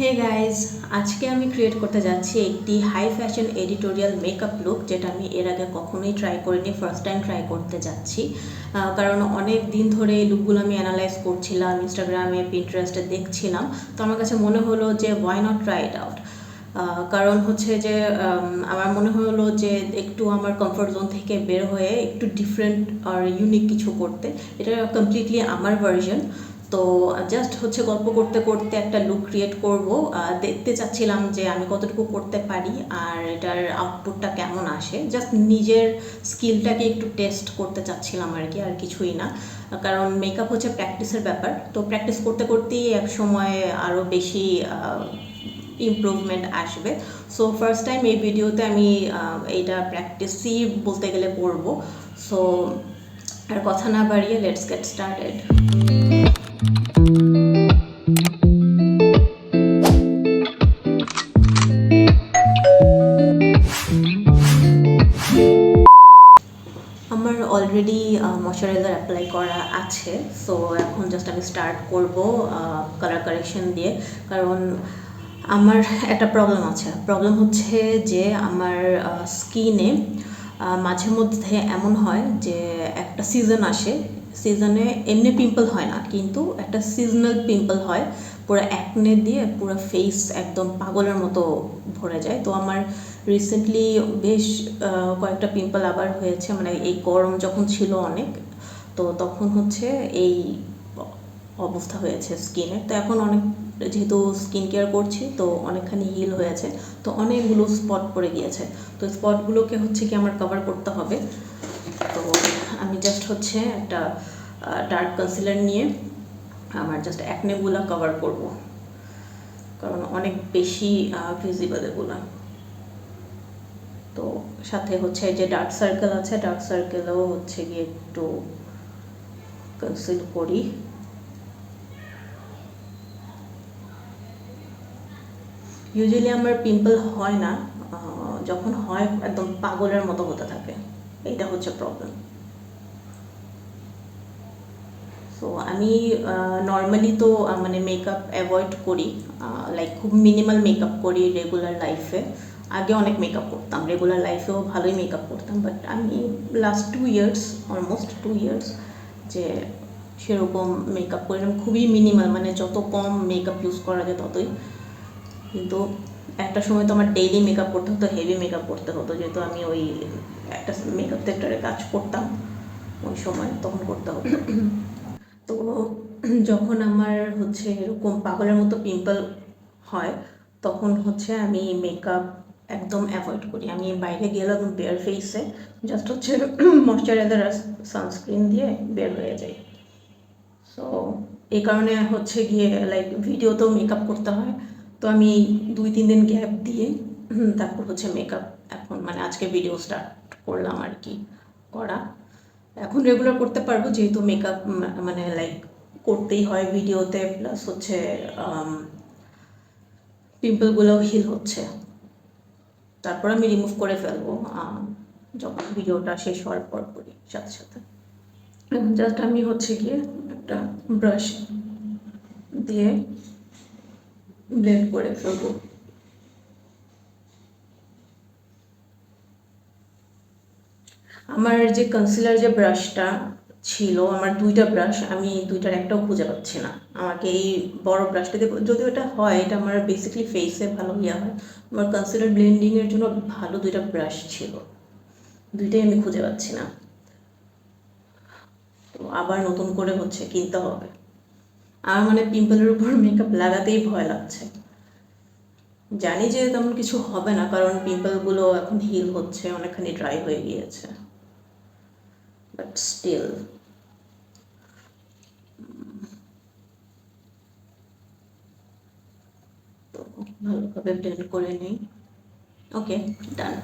Hey guys, আজকে আমি create করতে যাচ্ছি একটি high fashion editorial makeup look, যেটা আমি এর আগে কখনোই ট্রাই করিনি, ফার্স্ট টাইম ট্রাই করতে যাচ্ছি। কারণ অনেক দিন ধরে এই লুকগুলো আমি অ্যানালাইজ করছিলাম, ইনস্টাগ্রামে, পিন্টারেস্টে দেখছিলাম। তো আমার কাছে মনে হলো যে why not try it out. কারণ হচ্ছে যে আমার মনে হলো যে একটু আমার কমফোর্ট জোন থেকে বের হয়ে একটু ডিফারেন্ট আর ইউনিক কিছু করতে। এটা কমপ্লিটলি আমার ভার্জন। তো জাস্ট হচ্ছে গল্প করতে করতে একটা লুক ক্রিয়েট করব। দেখতে চাচ্ছিলাম যে আমি কতটুকু করতে পারি আর এটার আউটপুটটা কেমন আসে। জাস্ট নিজের স্কিলটাকে একটু টেস্ট করতে চাচ্ছিলাম আর কি, আর কিছুই না। কারণ মেকআপ হচ্ছে প্র্যাকটিসের ব্যাপার, তো প্র্যাকটিস করতে করতেই এক সময় আরও বেশি ইমপ্রুভমেন্ট আসবে। সো ফার্স্ট টাইম এই ভিডিওতে আমি এইটা প্র্যাকটিসই বলতে গেলে করব। সো আর কথা না বাড়িয়ে লেটস গেট স্টার্টেড। আমার অলরেডি ময়শ্চারাইজার অ্যাপ্লাই করা আছে। সো এখন জাস্ট আমি স্টার্ট করব কালার কারেকশন দিয়ে। কারণ আমার একটা প্রবলেম হচ্ছে যে আমার স্কিনে মাঝে মধ্যে এমন হয় যে একটা সিজন আসে, সিজনে এমনি পিম্পল হয় না, কিন্তু একটা সিজনাল পিম্পল হয়, পুরো অ্যাকনে দিয়ে পুরো ফেস একদম পাগলের মতো ভরে যায়। তো আমার রিসেন্টলি বেশ কয়েকটা পিম্পল আবার হয়েছে, মানে এই গরম যখন ছিল অনেক, তো তখন হচ্ছে এই অবস্থা হয়েছে স্কিনে। তো এখন অনেক, যেহেতু স্কিন কেয়ার করছি, তো অনেকখানি হিল হয়েছে, তো অনেকগুলো স্পট পড়ে গিয়েছে। তো স্পটগুলোকে হচ্ছে কি আমার কভার করতে হবে। তো আমি জাস্ট হচ্ছে একটা ডার্ক কনসিলার নিয়ে আমার জাস্ট অ্যাকনেগুলো কভার করব, কারণ অনেক বেশি ভিজিবল এগুলো। তো সাথে হচ্ছে যে ডার্ক সার্কেল আছে, ডার্ক সার্কেলও হচ্ছে গিয়ে একটু কনসিল করি। ইউজুয়ালি আমার পিম্পল হয় না, যখন হয় একদম পাগলের মতো হতে থাকে, এইটা হচ্ছে প্রবলেম। সো আমি নর্মালি তো মানে মেকআপ অ্যাভয়েড করি, লাইক খুব মিনিমাল মেকআপ করি রেগুলার লাইফে। আগে অনেক মেকআপ করতাম, রেগুলার লাইফেও ভালোই মেকআপ করতাম, বাট আমি লাস্ট 2 ইয়ার্স, অলমোস্ট 2 ইয়ার্স, যে সেরকম মেকআপ করিলাম, খুবই মিনিমাল, মানে যত কম মেকআপ ইউজ করা যায় ততই। কিন্তু একটা সময় তো আমার ডেইলি মেকআপ করতে হতো, হেভি মেকআপ করতে হতো, যেহেতু আমি ওই একটা মেকআপ সেক্টরে কাজ করতাম ওই সময়, তখন করতে হতো। তো যখন আমার হচ্ছে এরকম পাগলের মতো পিম্পল হয়, তখন হচ্ছে আমি মেকআপ একদম অ্যাভয়েড করি। আমি বাইরে গেলাম বেয়ার ফেসে, জাস্ট হচ্ছে ময়শ্চারাইজার আর সানস্ক্রিন দিয়ে বের হয়ে যাই। সো এই কারণে হচ্ছে গিয়ে লাইক ভিডিওতেও মেকআপ করতে হয়, তো আমি 2-3 দিন গ্যাপ দিয়ে তারপর হচ্ছে মেকআপ এখন মানে আজকে ভিডিও স্টার্ট করলাম আর কি করা। এখন রেগুলার করতে পারবো, যেহেতু মেকআপ মানে লাইক করতেই হয় ভিডিওতে, প্লাস হচ্ছে পিম্পলগুলোও হিল হচ্ছে। তারপর আমি রিমুভ করে ফেলবো যখন ভিডিওটা শেষ হওয়ার পর করি সাথে সাথে। এখন জাস্ট আমি হচ্ছে গিয়ে একটা ব্রাশ দিয়ে ব্লেন্ড করে ফেলবো। আমার যে কনসিলার যে ব্রাশটা ছিল, আমার 2টা ব্রাশ, আমি 2টার একটাও খুঁজে পাচ্ছি না। আমাকে এই বড় ব্রাশটা দিয়ে, যদি ওটা হয়, এটা আমার বেসিক্যালি ফেসে ভালো ইয়ে হয়। আমার কনসিলার ব্লেন্ডিংয়ের জন্য ভালো 2টা ব্রাশ ছিল, 2টাই আমি খুঁজে পাচ্ছি না। তো আবার নতুন করে হচ্ছে কিনতে হবে। আমার মানে পিম্পলের উপর মেকআপ লাগাতেই ভয় লাগছে। জানি যে তেমন কিছু হবে না, কারণ পিম্পলগুলো এখন হিল হচ্ছে, অনেকখানি ড্রাই হয়ে গিয়েছে, বাট স্টিল ভালোভাবে ব্লেন্ড করে নিই। ওকে, ডান।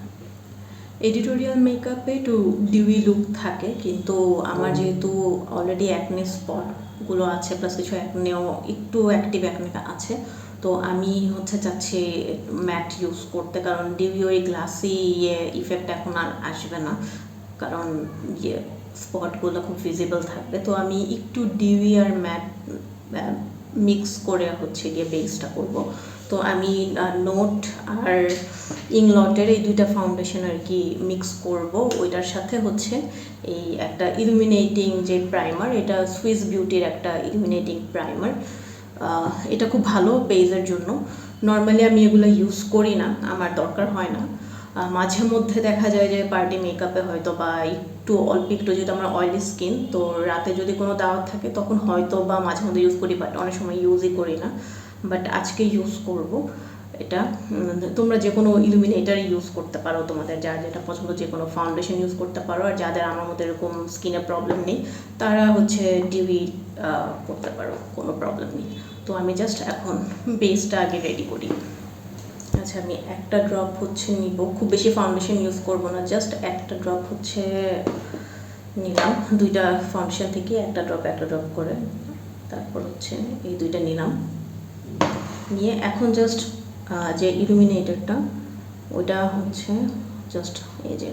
এডিটোরিয়াল মেকআপে একটু ডিউই লুক থাকে, কিন্তু আমার যেহেতু অলরেডি অ্যাকনে স্পটগুলো আছে, প্লাস কিছু অ্যাকনেও একটু অ্যাক্টিভ অ্যাকনে আছে, তো আমি হচ্ছে চাচ্ছি ম্যাট ইউজ করতে, কারণ ডিউই ওই গ্লাসি ইফেক্ট এখন আর আসবে না, কারণ স্পটগুলো খুব ভিজিবল থাকবে। তো আমি একটু ডিউই আর ম্যাট মিক্স করে হচ্ছে গিয়ে বেসটা করব। তো আমি নোট আর ইংলটের এই দুইটা ফাউন্ডেশন আর কি মিক্স করব। ওইটার সাথে হচ্ছে এই একটা ইলুমিনেটিং যে প্রাইমার, এটা সুইস বিউটির একটা ইলুমিনেটিং প্রাইমার। এটা খুব ভালো বেজের জন্য। নর্মালি আমি এগুলো ইউজ করি না, আমার দরকার হয় না। মাঝে মধ্যে দেখা যায় যে পার্টি মেকআপে হয়তো বা একটু অল্প একটু, যেহেতু আমার অয়েলি স্কিন, তো রাতে যদি কোনো দাওয়াত থাকে তখন হয়তো বা মাঝে মধ্যে ইউজ করি, বাট অনেক সময় ইউজই করি না। বাট আজকে ইউজ করব এটা। তোমরা যে কোনো ইলুমিনেটার ইউজ করতে পারো, তোমাদের যার যেটা পছন্দ, যে কোনো ফাউন্ডেশন ইউজ করতে পারো। আর যাদের আমার মতো এরকম স্কিনে প্রবলেম নেই তারা হচ্ছে ডিউই করতে পারো, কোনো প্রবলেম নেই। তো আমি জাস্ট এখন বেসটা আগে রেডি করি। আচ্ছা, আমি একটা ড্রপ হচ্ছে নিব, খুব বেশি ফাউন্ডেশন ইউজ করব না, জাস্ট একটা ড্রপ হচ্ছে নিলাম। দুইটা ফাউন্ডেশন থেকে একটা ড্রপ করে, তারপর হচ্ছে এই দুইটা নিলাম। নিয়ে এখন জাস্ট যে ইলুমিনেটরটা ওইটা হচ্ছে জাস্ট এই যে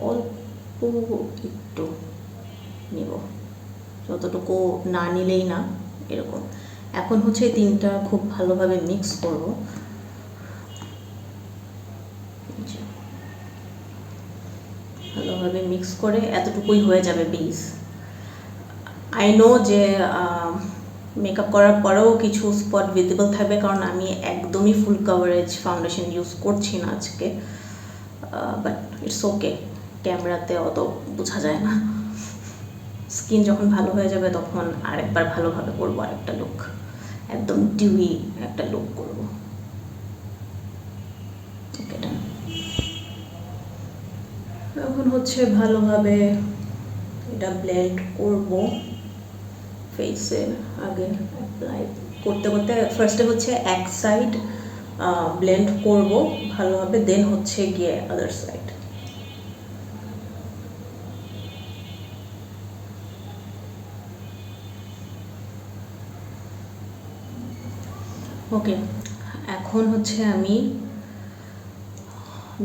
অল্প একটু নিব, যতটুকু না নিলেই না এরকম। এখন হচ্ছে তিনটা খুব ভালোভাবে মিক্স করব। ভালোভাবে মিক্স করে এতটুকুই হয়ে যাবে বেস। আই নো যে মেকআপ করার পরেও কিছু স্পট ভিজিবল থাকবে, কারণ আমি একদমই ফুল কাভারেজ ফাউন্ডেশন ইউজ করছি না আজকে। বাট ইটস ওকে, ক্যামেরাতে অত বোঝা যায় না। স্কিন যখন ভালো হয়ে যাবে তখন আরেকবার ভালোভাবে করবো, আরেকটা লুক, একদম ডিউই একটা লুক করবো। ওকে, ডান। এখন হচ্ছে ভালোভাবে এটা ব্লেন্ড করব ফেসে। আগে অ্যাপ্লাই করতে করতে ফার্স্টে হচ্ছে এক সাইড ব্লেন্ড করব ভালোভাবে, দেন হচ্ছে গিয়ে আদার সাইড। ওকে, এখন হচ্ছে আমি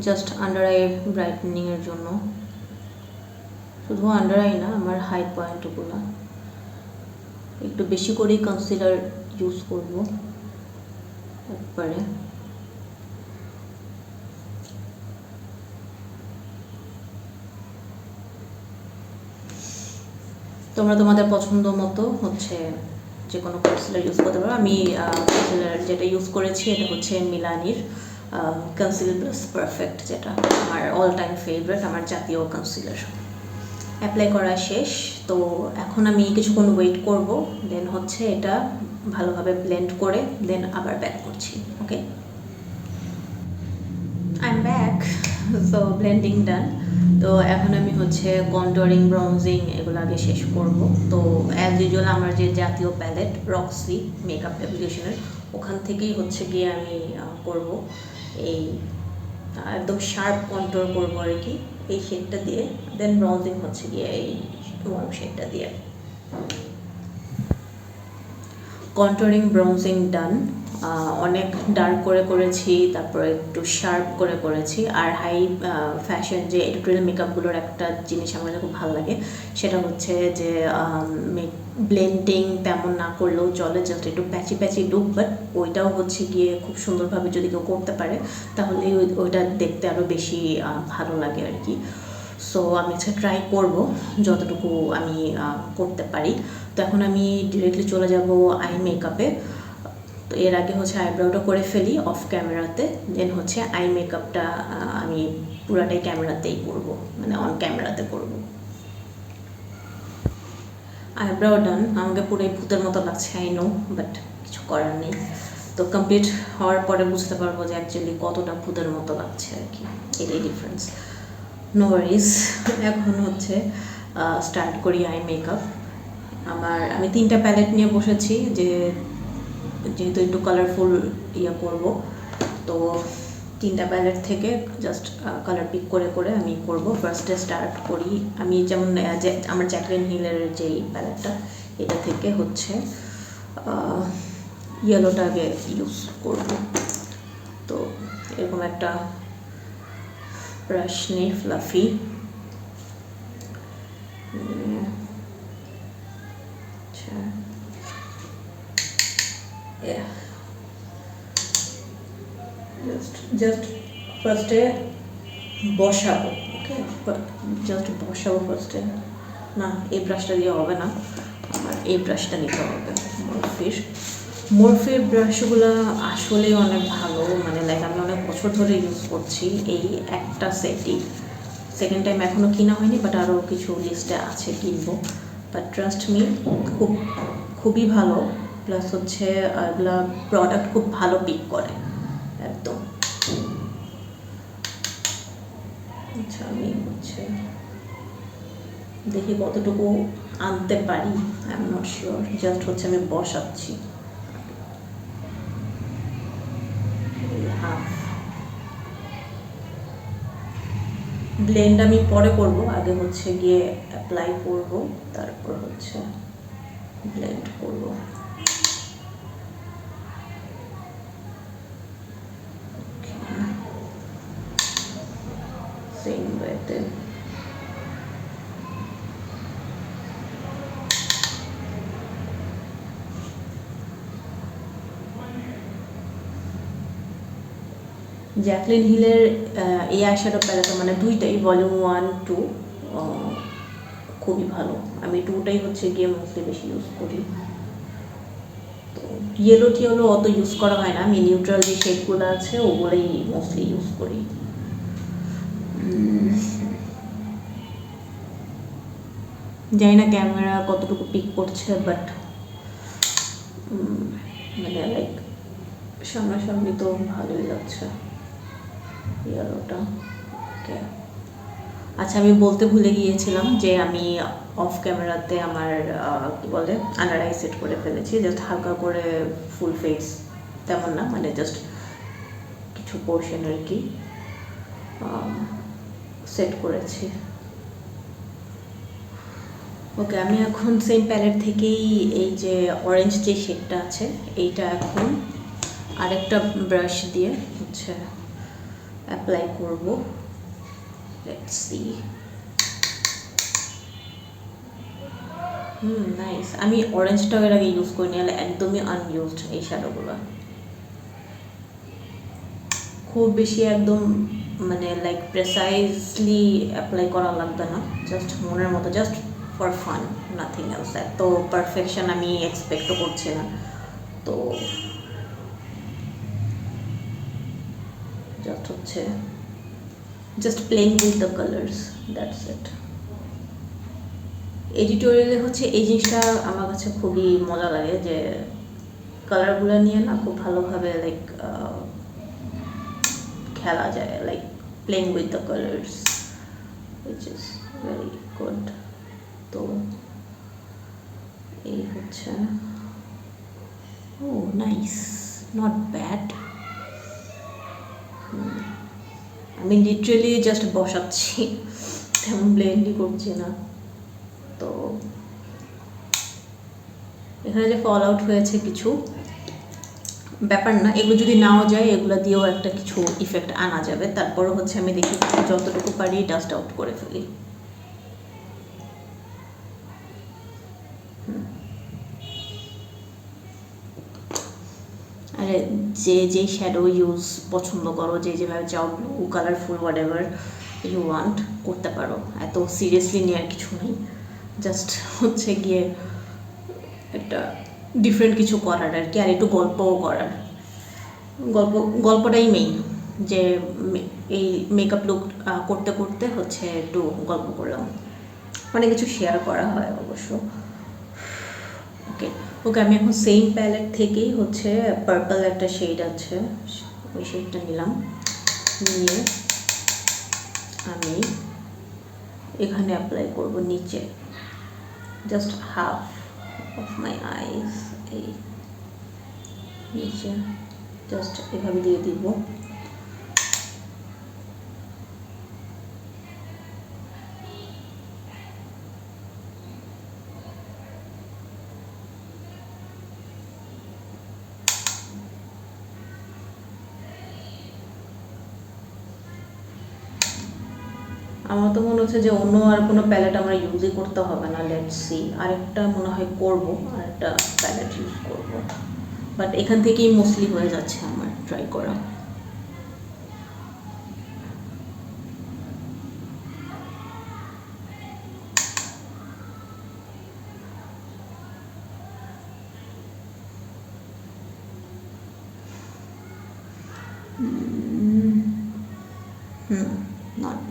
জাস্ট আন্ডার আই ব্রাইটনিংয়ের জন্য, শুধু আন্ডার আই না, আমার হাই পয়েন্টগুলো একটু বেশি করেই কনসিলার ইউজ করব একবারে। তোমরা তোমাদের পছন্দ মতো হচ্ছে যে কোনো কনসিলার ইউজ করতে পারো। আমি কনসিলার যেটা ইউজ করেছি এটা হচ্ছে মিলানির কনসিলার প্লাস পারফেক্ট, যেটা আমার অল টাইম ফেভারিট, আমার জাতীয় কনসিলার। অ্যাপ্লাই করা শেষ, তো এখন আমি কিছুক্ষণ ওয়েট করব, দেন হচ্ছে এটা ভালোভাবে ব্লেন্ড করে দেন আবার ব্যাক করছি। Okay, I am back. So blending done. তো এখন আমি হচ্ছে কন্টুরিং, ব্রোঞ্জিং এগুলো আগে শেষ করব। তো অ্যাজ ইউজুয়াল আমার যে জাতীয় প্যালেট রক্সি মেকআপ রেভলিউশনের, ওখান থেকেই হচ্ছে গিয়ে আমি করব এই একদম শার্প কন্ট্রোল করবো আর কি, এই শেডটা দিয়ে। দেন ব্রোঞ্জিং হচ্ছে গিয়ে এই ওয়ার্ম শেডটা দিয়ে। কন্ট্রোলিং, ব্রোঞ্জিং ডান। অনেক ডার্ক করে করেছি, তারপরে একটু শার্প করে করেছি। আর হাই ফ্যাশন যে এডিটোরিয়াল মেকআপগুলোর একটা জিনিস আমার খুব ভালো লাগে, সেটা হচ্ছে যে ব্লেন্ডিং তেমন না করলেও চলে, জাস্ট একটু প্যাচি প্যাচি লুক, বাট ওইটাও হচ্ছে গিয়ে খুব সুন্দরভাবে যদি কেউ করতে পারে তাহলে ওইটা দেখতে আরও বেশি ভালো লাগে আর কি। সো আমি হচ্ছে ট্রাই করব যতটুকু আমি করতে পারি। তো এখন আমি ডিরেক্টলি চলে যাব আই মেকআপে। তো এর আগে হচ্ছে আইব্রাউটা করে ফেলি অফ ক্যামেরাতে, দেন হচ্ছে আই মেকআপটা আমি পুরাটাই ক্যামেরাতেই করব, মানে অন ক্যামেরাতে করব। আইব্রাউ ডান। আমাকে পুরোই ভূতের মতো লাগছে, আই নো, বাট কিছু করার নেই। তো কমপ্লিট হওয়ার পরে বুঝতে পারবো যে অ্যাকচুয়ালি কতটা ভূতের মতো লাগছে আর কি, এটাই ডিফারেন্স। No worries. এখন হচ্ছে স্টার্ট করি আই মেকআপ। আমি 3টা প্যালেট নিয়ে বসেছি, যেহেতু একটু কালারফুল করব, তো 3টা প্যালেট থেকে জাস্ট কালার পিক করে করে আমি করব। ফার্স্টে স্টার্ট করি আমি, যেমন আমার জ্যাকলিন হিলের যেই প্যালেটটা, এটা থেকে হচ্ছে ইয়েলোটা আগে ইউজ করব। তো এরকম একটা ব্রাশ নিয়ে ফ্লাফি, আচ্ছা জাস্ট ফার্স্টে বসাবো। ওকে, জাস্ট বসাবো ফার্স্টে। না, এই ব্রাশটা দিয়ে হবে না, আমার এই ব্রাশটা নিতে হবে। মোরফির ব্রাশগুলো আসলে অনেক ভালো, মানে লাইক আমি অনেক বছর ধরে ইউজ করছি এই একটা সেটই। সেকেন্ড টাইম এখনও কিনা হয়নি, বাট আরও কিছু লিস্টে আছে কিনবো। বাট ট্রাস্ট মি, খুবই ভালো। প্লাস হচ্ছে এগুলা প্রোডাক্ট খুব ভালো পিক করে একদম। আচ্ছা, আমি হচ্ছে দেখি কতটুকু আনতে পারি, I am not sure. Just হচ্ছে আমি বসাচ্ছি হাফ। ব্লেন্ড আমি পরে করব, আগে হচ্ছে গিয়ে অ্যাপ্লাই করব, তারপর হচ্ছে ব্লেন্ড করব। সেম ওয়েতে জ্যাকলিন হিলের এই আইশ্যাডো প্যালেটটা, মানে দুইটাই ভলিউম 1, 2 খুবই ভালো। আমি 2টাই হচ্ছে গিয়ে মোস্টলি বেশি ইউজ করি। তো টিয়েলো অত ইউজ করা হয় না, আমি নিউট্রাল যে শেডগুলো আছে ওগুলোই মোস্টলি ইউজ করি। জানি না ক্যামেরা কতটুকু পিক করছে, বাট মানে লাইক সামনাসামনি তো ভালোই লাগছে ইয়েলোটা। ওকে, আচ্ছা, আমি বলতে ভুলে গিয়েছিলাম যে আমি অফ ক্যামেরাতে আমার কী বলে আন্ডার আই সেট করে ফেলেছি। জাস্ট হালকা করে, ফুল ফেস তেমন না, মানে জাস্ট কিছু পোর্শন আর কি সেট করেছি। ওকে, আমি এখন সেম প্যালেট থেকেই এই যে অরেঞ্জ যে শেডটা আছে এইটা এখন আরেকটা ব্রাশ দিয়ে হচ্ছে অ্যাপ্লাই করব। Let's see. নাইস। আমি অরেঞ্জটা এর আগে ইউজ করিনি, একদমই আনইউজড এই শ্যাডোগুলো। খুব বেশি একদম মানে লাইক প্রেসাইজলি অ্যাপ্লাই করা লাগবে না, জাস্ট মনের মতো, just for fun, nothing else. এত পারফেকশন আমি এক্সপেক্টও করছি না। তো জাস্ট হচ্ছে just playing with the colours, that's it. এডিটোরিয়ালে হচ্ছে এই জিনিসটা আমার কাছে খুবই মজা লাগে, যে কালারগুলো নিয়ে না খুব ভালোভাবে লাইক খেলা যায়, like playing with the colours, which is very good. তো এই হচ্ছে, ও নাইস, নট ব্যাড। আমি লিটারেলি জাস্ট বসাচ্ছি, তেমন ব্লেন্ডই করছি না। তো এখানে যে ফল আউট হয়েছে কিছু ব্যাপার না, এগুলো যদি নাও যায় এগুলো দিয়েও একটা কিছু ইফেক্ট আনা যাবে। তারপরও হচ্ছে আমি দেখি যতটুকু পারি ডাস্ট আউট করে ফেলি। আরে যে শ্যাডো ইউজ পছন্দ করো, যেভাবে চাও, blue, colourful, whatever you want করতে পারো, এত সিরিয়াসলি নেওয়ার কিছু নেই। জাস্ট হচ্ছে গিয়ে একটা ডিফারেন্ট কিছু করার আর কি, আর একটু গল্পও করার। গল্পটাই মেইন, যে এই মেকআপ লুক করতে করতে হচ্ছে একটু গল্প করলাম, অনেক কিছু শেয়ার করা হয় অবশ্য। ওকে ওকে, আমি এখন সেম প্যালেট থেকেই হচ্ছে পার্পল একটা শেড আছে, ওই শেডটা নিলাম, নিয়ে আমি এখানে অ্যাপ্লাই করব নিচে, জাস্ট হাফ অফ মাই আইস, এই নিচে জাস্ট এভাবে দিয়ে দিব। আমার তো মনে হচ্ছে যে অন্য আর কোনো প্যালেট আমরা ইউজই করতে হবে না। লেটস সি, আরেকটা মনে হয় করবো, আরেকটা প্যালেট ইউজ করবো। বাট এখান থেকেই মোস্টলি হয়ে যাচ্ছে আমার ট্রাই করা।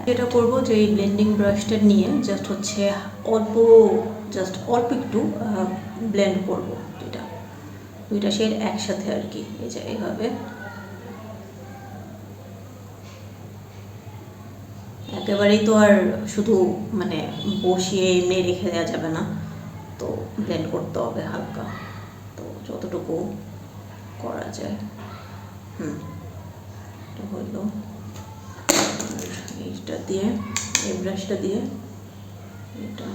যেটা করবো যে এই ব্লেন্ডিং ব্রাশটা নিয়ে জাস্ট হচ্ছে অল্প একটু ব্লেন্ড করবো দুইটা শেড একসাথে আর কি, এই যে এইভাবে। একেবারেই তো আর শুধু মানে বসিয়ে এমনি রেখে দেওয়া যাবে না, তো ব্লেন্ড করতে হবে হালকা, তো যতটুকু করা যায়। এটা হলো, এইটা দিয়ে এই ব্রাশটা দিয়ে এটা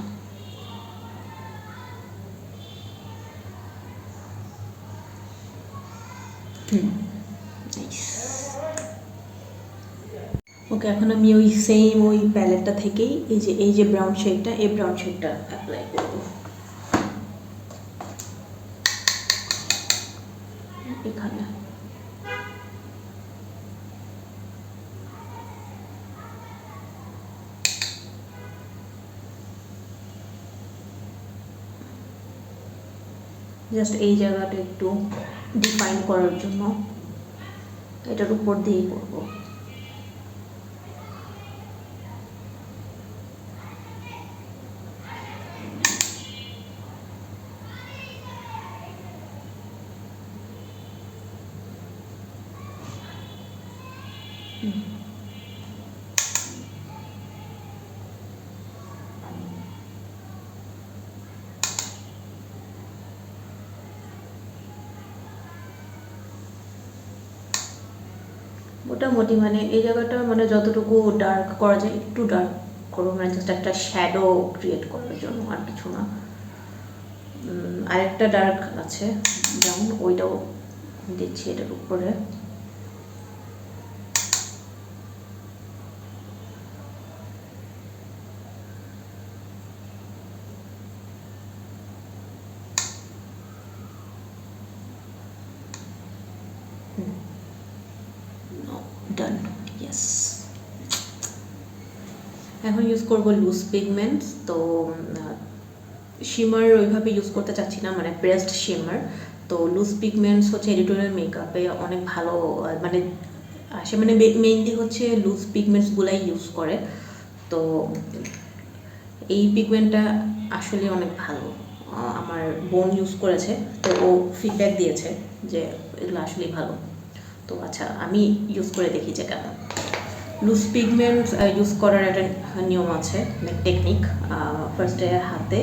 ওকে। এখন আমি ওই সেম ওই প্যালেটটা থেকেই এই যে ব্রাউন শেডটা, এই ব্রাউন শেডটা অ্যাপ্লাই করবো এখানে। জাস্ট এই জায়গাটা একটু ডিফাইন করার জন্য এটার উপর দিয়েই করবো। মোটামুটি মানে এই জায়গাটা মানে যতটুকু ডার্ক করা যায় একটু ডার্ক করবো, মানে জাস্ট একটা শ্যাডো ক্রিয়েট করার জন্য, আর কিছু না। আরেকটা ডার্ক আছে ব্রাউন, ওইটাও দিচ্ছি এটার উপরে। ডান, ইয়েস। এখন ইউজ করবো লুজ পিগমেন্টস। তো শিমার ওইভাবে ইউজ করতে চাচ্ছি না, মানে প্রেসড শিমার। তো লুজ পিগমেন্টস হচ্ছে এডিটোরিয়াল মেকআপে অনেক ভালো মানে আসে, মানে মেইনলি হচ্ছে লুজ পিগমেন্টসগুলাই ইউজ করে। তো এই পিগমেন্টটা আসলে অনেক ভালো, আমার বোন ইউজ করেছে, তো ও ফিডব্যাক দিয়েছে যে এগুলো আসলেই ভালো। তো আচ্ছা, আমি ইউজ করে দেখি যে কেমন। লুজ পিগমেন্টস ইউজ করার একটা নিয়ম আছে, লাইক টেকনিক। ফার্স্টে হাতে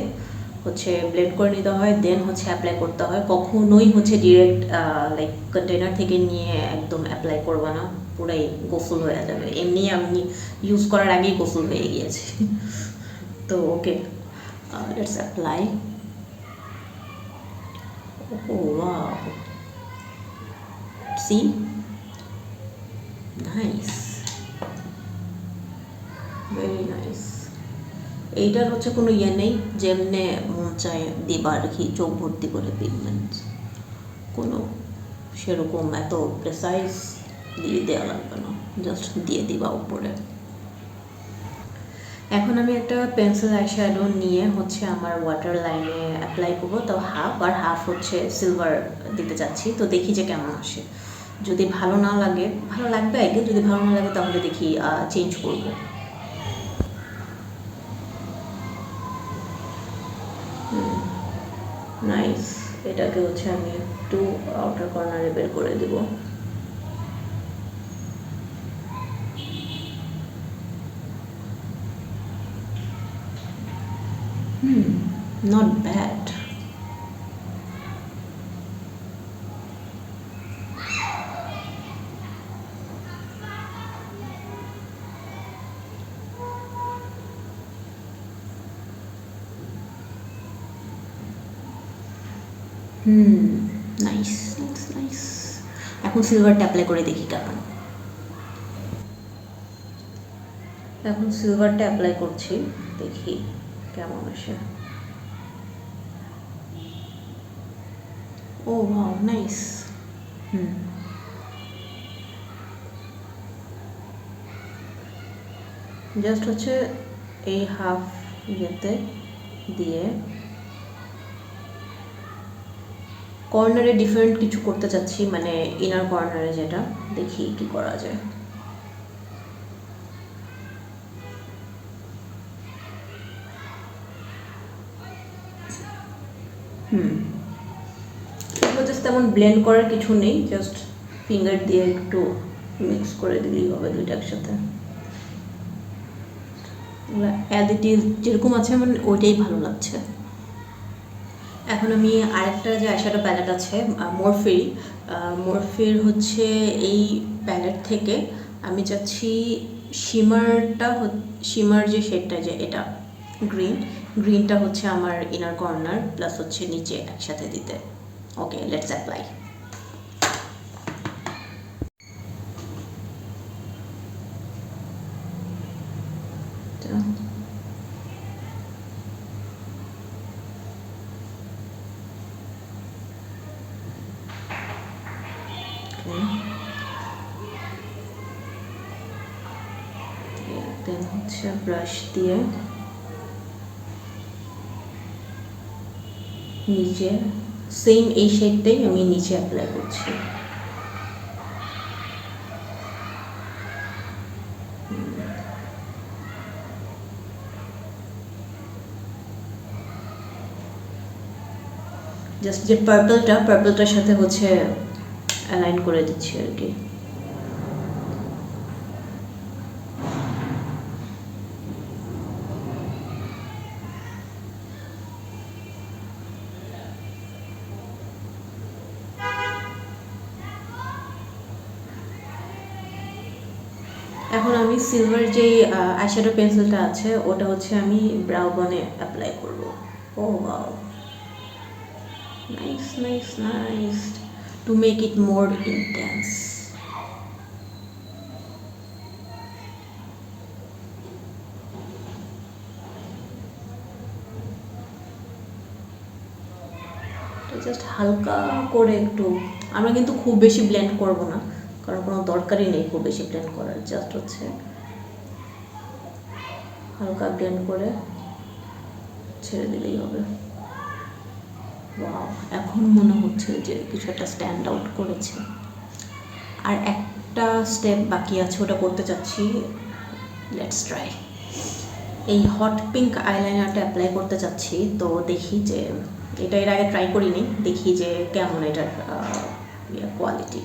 হচ্ছে ব্লেন্ড করে নিতে হয়, দেন হচ্ছে অ্যাপ্লাই করতে হয়। কখনোই হচ্ছে ডিরেক্ট লাইক কন্টেনার থেকে নিয়ে একদম অ্যাপ্লাই করবা না, পুরাই গোসল হয়ে যাবে। এমনি আমি ইউজ করার আগেই গোসল হয়ে গিয়েছে। তো okay, let's apply. Oh wow, see nice, very nice. এইটার হচ্ছে কোনো ইয়ে নেই যেমনে মন চায় দিবা আর কি, চোখ ভর্তি করে পিগমেন্টস, কোনো সেরকম এত প্রেসাইজ দিয়ে দেওয়া লাগবে না, জাস্ট দিয়ে দিবা উপরে। এখন আমি একটা পেন্সিল আইশ্যাডো নিয়ে হচ্ছে আমার ওয়াটার লাইনে অ্যাপ্লাই করবো, তো হাফ আর হাফ হচ্ছে সিলভার দিতে চাচ্ছি। তো দেখি যে কেমন আসে। যদি ভালো না লাগে, ভালো লাগবে আগে, যদি ভালো না লাগে তাহলে দেখি চেঞ্জ করবো। নাইস, এটাকে হচ্ছে আমি একটু আউটার কর্নারে বের করে দেব। Not bad. Nice nice nice. এখন সিলভারটা অ্যাপ্লাই করে দেখি কেমন। এখন সিলভারটা অ্যাপ্লাই করছি, দেখি কেমন আসে। ও ওয়াও, নাইস। হুম, জাস্ট হচ্ছে এই হাফ ইয়েতে দিয়ে কর্নারে ডিফারেন্ট কিছু করতে চাচ্ছি, মানে ইনার কর্নারে, যেটা দেখি কি করা যায়। এগুলো জাস্ট তেমন ব্লেন্ড করার কিছু নেই, জাস্ট ফিঙ্গার দিয়ে একটু মিক্স করে দিলেই হবে দুইটা একসাথে। অ্যাজ ইট ইজ যেরকম আছে মানে ওইটাই ভালো লাগছে। এখন আমি আরেকটা যে আইশ্যাডো প্যালেট আছে মরফির, মরফির হচ্ছে এই প্যালেট থেকে আমি চাচ্ছি শিমারটা, শিমার যে শেডটা, যে এটা গ্রিনটা হচ্ছে আমার ইনার কর্নার প্লাস হচ্ছে নিচে একসাথে দিতে। ওকে, লেটস অ্যাপ্লাই। দেন হচ্ছে ব্রাশ দিয়ে নিচে সেম এই শেডটাই আমি নিচে অ্যাপ্লাই করছি। জাস্ট যে পার্পলটার সাথে হচ্ছে অ্যালাইন করে দিচ্ছি আর কি। এখন আমি সিলভার যে আইশ্যাডো পেন্সিলটা আছে ওটা হচ্ছে আমি ব্রাউ বনে অ্যাপ্লাই করব। Oh wow, nice nice nice, to make it more intense. Just হালকা করে একটু, আমরা কিন্তু খুব বেশি ব্লেন্ড করব না, কারণ কোনো দরকারই নেই খুব বেশি ব্লেন্ড করার, জাস্ট হচ্ছে হালকা ব্লেন্ড করে ছেড়ে দিলেই হবে। ওয়াও, এখন মনে হচ্ছে যে কিছু একটা স্ট্যান্ড আউট করেছে। আর একটা স্টেপ বাকি আছে, ওটা করতে চাচ্ছি, লেটস ট্রাই। এই হট পিঙ্ক আইলাইনারটা অ্যাপ্লাই করতে চাচ্ছি, তো দেখি যে এটা এর আগে ট্রাই করিনি, দেখি যে কেমন এটার কোয়ালিটি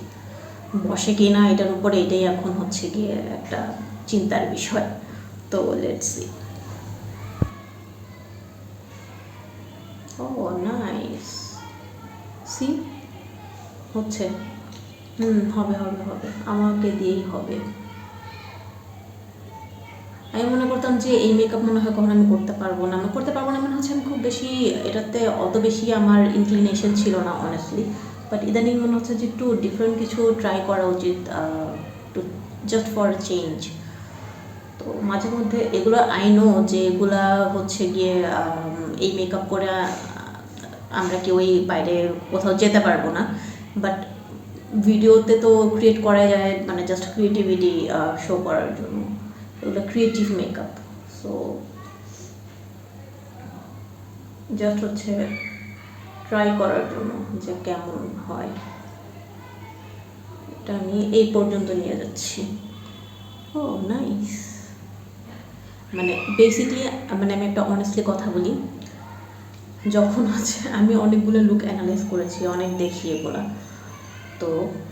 বসে কি না এটার উপরে, এটাই এখন হচ্ছে গিয়ে একটা চিন্তার বিষয়। তো let's see. Oh nice, see হচ্ছে, হবে হবে হবে, আমাকে দিয়েই হবে। আমি মনে করতাম যে এই মেকআপ মনে হয় কখনো আমি করতে পারবো না, মনে হচ্ছে আমি খুব বেশি এটাতে অত বেশি আমার ইনক্লিনেশন ছিল না অনেস্টলি, বাট ইদানিং মনে হচ্ছে যে একটু ডিফারেন্ট কিছু ট্রাই করা উচিত, টু জাস্ট ফর চেঞ্জ। তো মাঝে মধ্যে এগুলো আই নো যে এগুলা হচ্ছে গিয়ে এই মেকআপ করে আমরা কেউই বাইরে কোথাও যেতে পারবো না, বাট ভিডিওতে তো ক্রিয়েট করা যায়, মানে জাস্ট ক্রিয়েটিভিটি শো করার জন্য, এগুলো ক্রিয়েটিভ মেকআপ। সো জাস্ট হচ্ছে ট্রাই করার জন্য যে কেমন হয়, এটা আমি এই পর্যন্ত নিয়ে যাচ্ছি। ও নাইস। মানে বেসিকলি মানে আমি একটা অনেস্টলি কথা বলি, যখন হচ্ছে আমি অনেকগুলো লুক অ্যানালাইজ করেছি, অনেক দেখি এগুলো, তো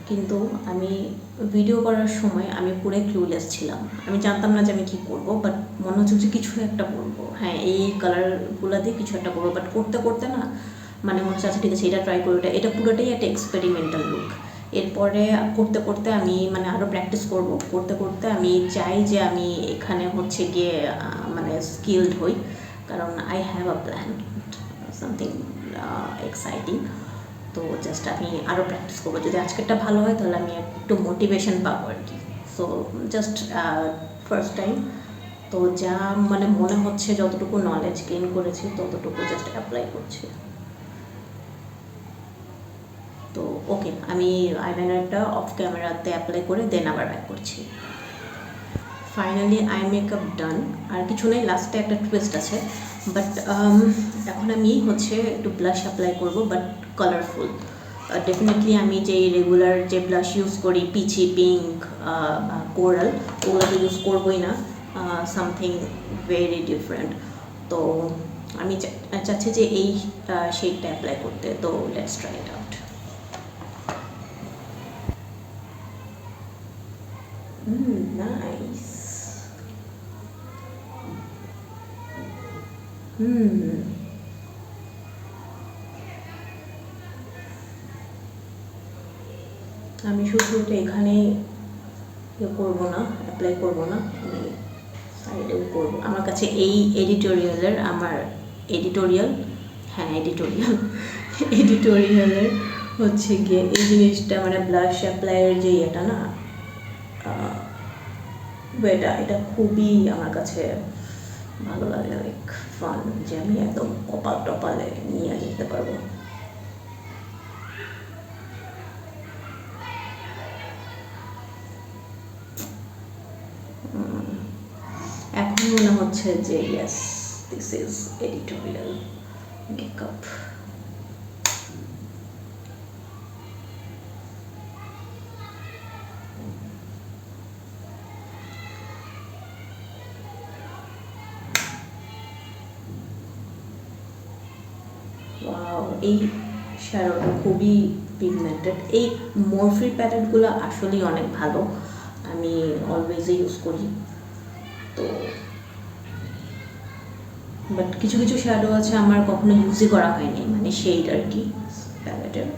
কিন্তু আমি ভিডিও করার সময় আমি পুরো ক্লুলেস ছিলাম, আমি জানতাম না যে আমি কী করবো, বাট মনে হচ্ছে যে কিছু একটা করবো, হ্যাঁ এই কালারগুলো দিয়ে কিছু একটা করবো, বাট করতে করতে না মানে মনে হচ্ছে আচ্ছা ঠিক আছে এটা ট্রাই করি, এটা পুরোটাই একটা এক্সপেরিমেন্টাল লুক। এরপরে করতে করতে আমি মানে আরও প্র্যাকটিস করতে করতে আমি চাই যে আমি এখানে হচ্ছে গিয়ে মানে স্কিলড হই, কারণ I have a plan, something exciting. তো জাস্ট আমি আরও প্র্যাকটিস করবো, যদি আজকেরটা ভালো হয় তাহলে আমি একটু মোটিভেশন পাবো আর কি। সো জাস্ট ফার্স্ট টাইম, তো যা মানে মনে হচ্ছে যতটুকু নলেজ গেইন করেছি ততটুকু জাস্ট অ্যাপ্লাই করছি। তো ওকে, আমি আইলাইনারটা অফ ক্যামেরাতে অ্যাপ্লাই করে দেন আবার ব্যাক করছি। Finally I makeup done. আর কিছু নেই, লাস্টে একটা টুইস্ট আছে। বাট এখন আমি হচ্ছে একটু ব্লাশ অ্যাপ্লাই করবো, বাট কালারফুল। ডেফিনেটলি আমি যে রেগুলার যে ব্লাশ ইউজ করি, পিচি, পিঙ্ক, কোরাল, ওগুলো তো ইউজ করবোই না, সামথিং ভেরি ডিফারেন্ট। তো আমি চাচ্ছি যে এই শেডটা অ্যাপ্লাই করতে। তো let's try it out. Nice. আমি শুধু এখানে ইয়ে করবো না, অ্যাপ্লাই করবো না, আমি সাইডেও করবো। আমার কাছে এই এডিটোরিয়ালের হচ্ছে গিয়ে এই জিনিসটা, মানে ব্লাশ অ্যাপ্লাইয়ের যে এটা না, এটা খুবই আমার কাছে ভালো লাগে, লাইক ফান, যে আমি একদম কপাল টপালে নিয়ে যেতে পারবো। এখন মনে হচ্ছে যে yes, this is editorial makeup. এই শ্যাডোটা খুবই পিগমেন্টেড। এই মরফি প্যালেটগুলো আসলেই অনেক ভালো, আমি অলওয়েজই ইউজ করি। তো বাট কিছু কিছু শ্যাডো আছে আমার কখনো ইউজই করা হয়নি, মানে শেড আর কি প্যালেটের।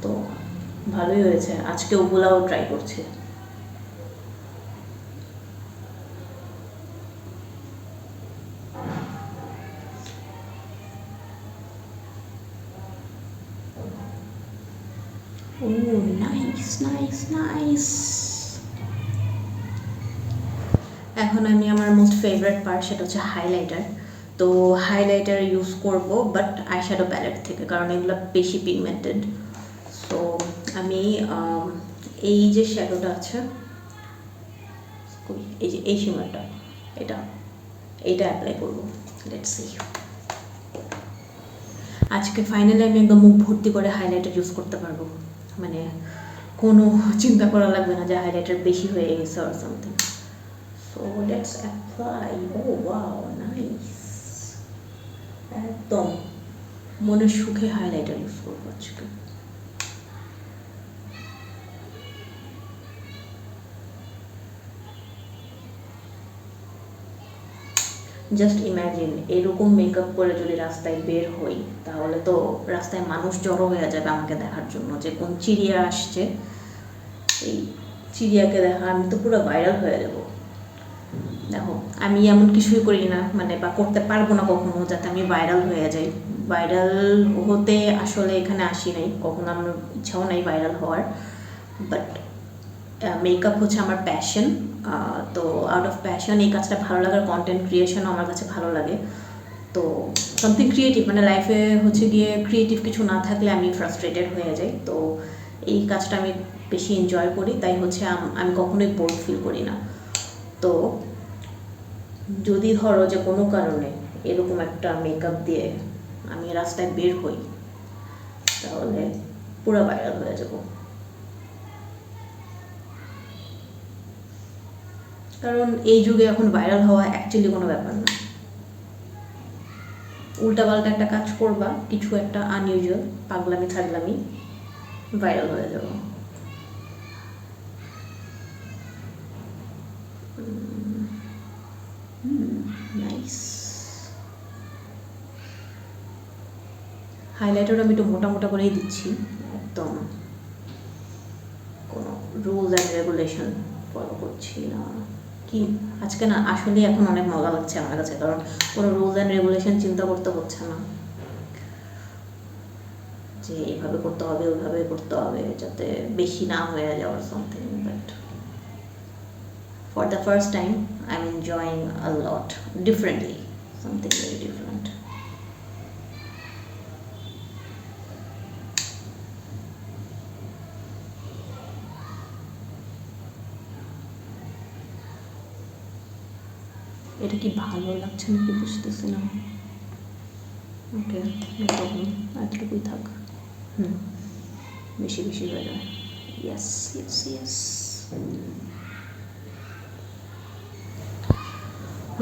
তো ভালোই হয়েছে, আজকে ওগুলাও ট্রাই করছি। নাইস। এখন আমি আমার মোস্ট ফেভারিট পার্ট, সেটা হচ্ছে হাইলাইটার। তো হাইলাইটার ইউজ করব, বাট আইশ্যাডো প্যালেট থেকে, কারণ এগুলো বেশি পিগমেন্টেড। সো আমি এই যে শ্যাডোটা আছে, এই যে এই শিমারটা, এটা অ্যাপ্লাই করবো। Let's see. আজকে ফাইনালি আমি একদম মুখ ভর্তি করে হাইলাইটার ইউজ করতে পারবো, মানে কোনো চিন্তা করা লাগবে না যে হাইলাইটার বেশি হয়ে গেছে আর something. So let's apply. Oh wow, nice. একদম মনের সুখে হাইলাইটার ইউজ করবো আজকে। জাস্ট ইম্যাজিন, এরকম মেকআপ করে যদি রাস্তায় বের হই, তাহলে তো রাস্তায় মানুষ জড়ো হয়ে যাবে আমাকে দেখার জন্য, যে কোন চিড়িয়া আসছে। এই চিড়িয়াকে দেখা আমি তো পুরো ভাইরাল হয়ে যাব। দেখো, আমি এমন কিছুই করি না, মানে বা করতে পারবো না কখনো, যাতে আমি ভাইরাল হয়ে যাই। ভাইরাল হতে আসলে এখানে আসি নাই কখনো, আমার ইচ্ছাও নাই ভাইরাল হওয়ার। বাট মেকআপ হচ্ছে আমার প্যাশন। তো আউট অফ প্যাশন এই কাজটা ভালো লাগার, কন্টেন্ট ক্রিয়েশনও আমার কাছে ভালো লাগে। তো সামথিং ক্রিয়েটিভ, মানে লাইফে হচ্ছে গিয়ে ক্রিয়েটিভ কিছু না থাকলে আমি ফ্রাস্ট্রেটেড হয়ে যাই। তো এই কাজটা আমি বেশি এনজয় করি, তাই হচ্ছে আমি কখনোই বোর ফিল করি না। তো যদি ধরো যে কোনো কারণে এরকম একটা মেকআপ দিয়ে আমি রাস্তায় বের হই, তাহলে পুরো ভাইরাল হয়ে যাব। কারণ এই যুগে এখন ভাইরাল হওয়া অ্যাকচুয়ালি কোনো ব্যাপার না। উল্টাপাল্টা একটা কাজ করবা, কিছু একটা আনইউজুয়াল পাগলামি থাকলামি, ভাইরাল হয়ে যাব। নাইস। হাইলাইটার আমি একটু মোটা মোটা করেই দিচ্ছি, একদম কোনো রুলস অ্যান্ড রেগুলেশন ফলো করছি না। কি আজকে না আসলে এখন অনেক মজা লাগছে আমার কাছে, কারণ কোনো রুলস অ্যান্ড রেগুলেশন চিন্তা করতে হচ্ছে না যে এইভাবে করতে হবে ওইভাবে করতে হবে, যাতে বেশি না হয়ে যাওয়ার something. But for the first time I am enjoying a lot differently, something very different. এটা কি ভালো লাগছে নাকি বুঝতেছি না। ওকে, নো প্রবলেম, এতটুকুই থাক। বেশি বেশি হয়ে যাবে। Yes yes yes.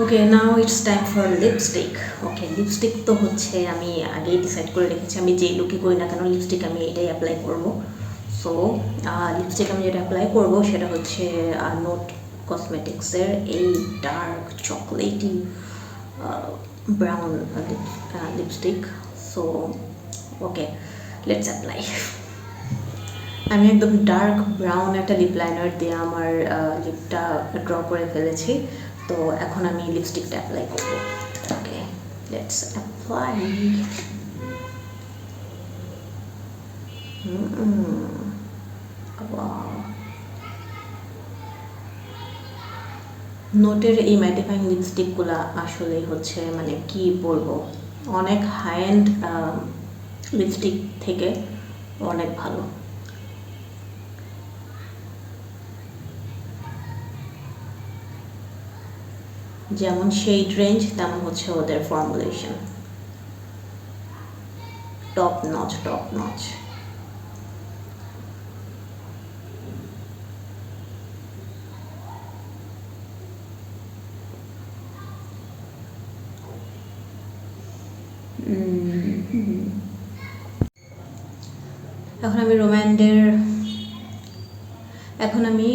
Okay, now it's time for lipstick. Okay, lipstick তো হচ্ছে আমি আগেই ডিসাইড করে রেখেছি, আমি যেই লুকই করি না কেন লিপস্টিক আমি এটাই অ্যাপ্লাই করব। সো লিপস্টিক আমি যেটা অ্যাপ্লাই করব সেটা হচ্ছে নোট কসমেটিক্সের এই dark chocolatey brown lipstick. So okay, let's apply. আমি একদম ডার্ক ব্রাউন একটা লিপ লাইনার দিয়ে আমার লিপটা ড্র করে ফেলেছি। তো এখন আমি লিপস্টিকটা অ্যাপ্লাই করব। ওকে, লেটস অ্যাপ্লাই। নোটের এই ম্যাটিফাইং লিপস্টিকগুলো আসলে হচ্ছে মানে কি বলবো, অনেক হাই এন্ড লিপস্টিক থেকে অনেক ভালো। যেমন শেড রেঞ্জ তেমন হচ্ছে ওদের formulation, top notch top notch. এখন আমি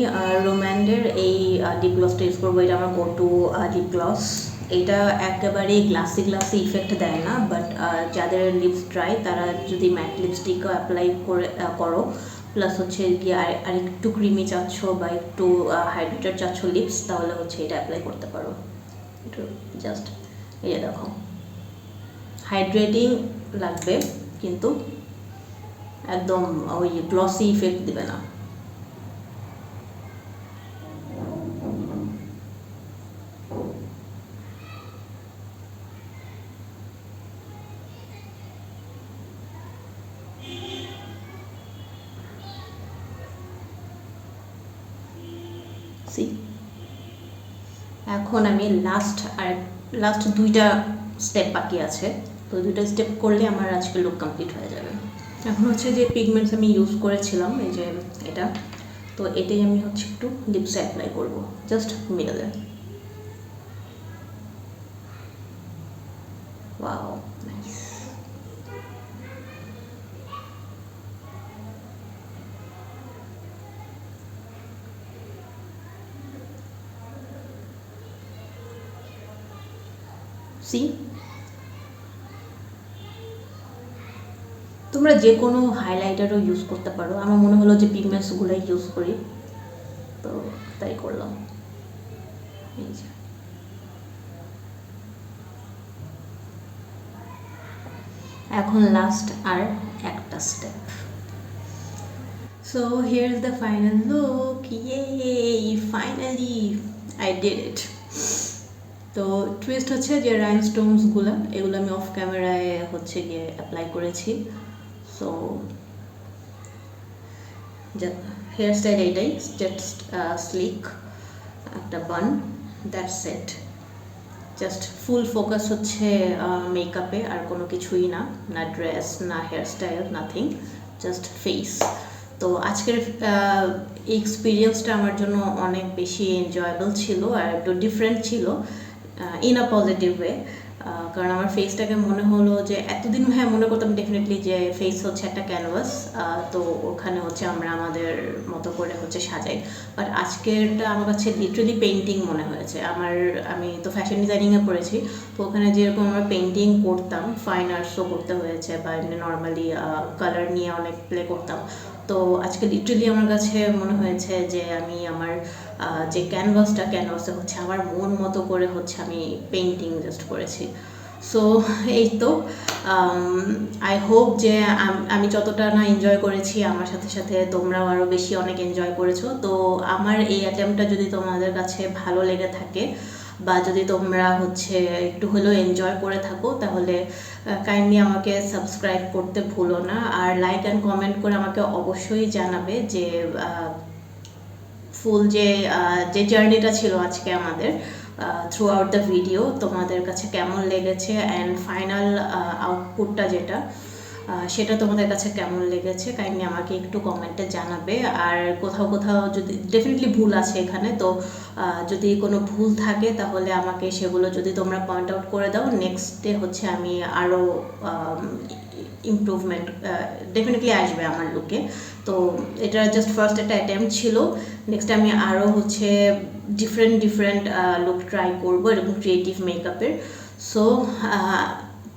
রোম্যান্ডের এই লিপ গ্লসটা ইউজ করবো। এটা আমার গো টু লিপ গ্লস। এটা একেবারেই গ্লাসি ইফেক্ট দেয় না, বাট যাদের লিপস ড্রাই তারা যদি ম্যাট লিপস্টিকও অ্যাপ্লাই করো, প্লাস হচ্ছে গিয়ে আর একটু ক্রিমি চাচ্ছ বা একটু হাইড্রেটেড চাচ্ছ লিপস, তাহলে হচ্ছে এটা অ্যাপ্লাই করতে পারো। একটু জাস্ট এই যে দেখো, হাইড্রেটিং লাগবে কিন্তু একদম ওই গ্লসি ইফেক্ট দিবে না। এখন আমি লাস্ট দুইটা স্টেপ বাকি আছে, তো দুইটা স্টেপ করলে আমার আজকে লুক কমপ্লিট হয়ে যাবে। এখন হচ্ছে যে পিগমেন্টস আমি ইউজ করেছিলাম এই যে এটা, তো এটাই আমি হচ্ছে একটু লিপসে অ্যাপ্লাই করবো, জাস্ট মিডলে। Wow, nice. সি, তোমরা যে কোনো হাইলাইটারও ইউজ করতে পারো, আমার মনে হলো যে পিগমেন্টসগুলোই ইউজ করি, তো তাই করলাম। এই যে এখন লাস্ট আর একটা step. So here is the final look. ইয়ে, ফাইনালি আই ডিড ইট। তো টুইস্ট হচ্ছে যে রাইনস্টোনসগুলো এগুলো আমি অফ ক্যামেরায় হচ্ছে গিয়ে অ্যাপ্লাই করেছি। সো হেয়ার স্টাইল এইটাই, জাস্ট স্লিক একটা bun, that's it. Just full focus হচ্ছে মেকআপে, আর কোনো কিছুই না, না ড্রেস, না hair style, nothing, just face. তো আজকের এক্সপিরিয়েন্সটা আমার জন্য অনেক বেশি এনজয়েবল ছিল আর একটু ডিফারেন্ট ছিল ইন আ পজিটিভ ওয়ে। কারণ আমার ফেসটাকে মনে হলো যে এতদিন হ্যাঁ মনে করতাম ডেফিনেটলি যে ফেস হচ্ছে একটা ক্যানভাস, তো ওখানে হচ্ছে আমরা আমাদের মতো করে হচ্ছে সাজাই, বাট আজকেরটা আমার কাছে লিটারালি পেন্টিং মনে হয়েছে। আমি তো ফ্যাশন ডিজাইনিংয়ে পড়েছি, তো ওখানে যেরকম আমরা পেন্টিং করতাম, ফাইন আর্টসও করতে হয়েছে বা এমনি নর্মালি কালার নিয়ে অনেক প্লে করতাম, তো আজকে লিটারালি আমার কাছে মনে হয়েছে যে আমি আমার যে ক্যানভাসে হচ্ছে আমার মন মতো করে হচ্ছে আমি পেন্টিং জাস্ট করেছি। সো এই তো আই হোপ যে আমি যতটা না এনজয় করেছি আমার সাথে সাথে তোমরাও আরও বেশি অনেক এনজয় করেছো। তো আমার এই অ্যাটেম্পটা যদি তোমাদের কাছে ভালো লেগে থাকে বা যদি তোমরা হচ্ছে একটু হলেও এনজয় করে থাকো, তাহলে কাইন্ডলি আমাকে সাবস্ক্রাইব করতে ভুলো না, আর লাইক অ্যান্ড কমেন্ট করে আমাকে অবশ্যই জানাবে যে ফুল যে জার্নিটা ছিল আজকে আমাদের থ্রু আউট দ্য ভিডিও তোমাদের কাছে কেমন লেগেছে অ্যান্ড ফাইনাল আউটপুটটা যেটা সেটা তোমাদের কাছে কেমন লেগেছে কাইন্ডলি আমাকে একটু কমেন্টে জানাবে। আর কোথাও কোথাও যদি ডেফিনেটলি ভুল আছে এখানে, তো যদি কোনো ভুল থাকে তাহলে আমাকে সেগুলো যদি তোমরা পয়েন্ট আউট করে দাও, নেক্সট ডে হচ্ছে আমি আরও ইমপ্রুভমেন্ট ডেফিনেটলি আসবে আমার লুকে। তো এটা জাস্ট ফার্স্ট একটা অ্যাটেম্পট ছিল, নেক্সট আমি আরও হচ্ছে ডিফারেন্ট লুক ট্রাই করবো এরকম ক্রিয়েটিভ মেকআপের। So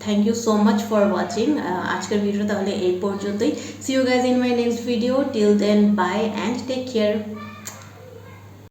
thank you so much for watching. আজকের ভিডিও তাহলে এই পর্যন্তই। See you guys in my next video. Till then bye and take care.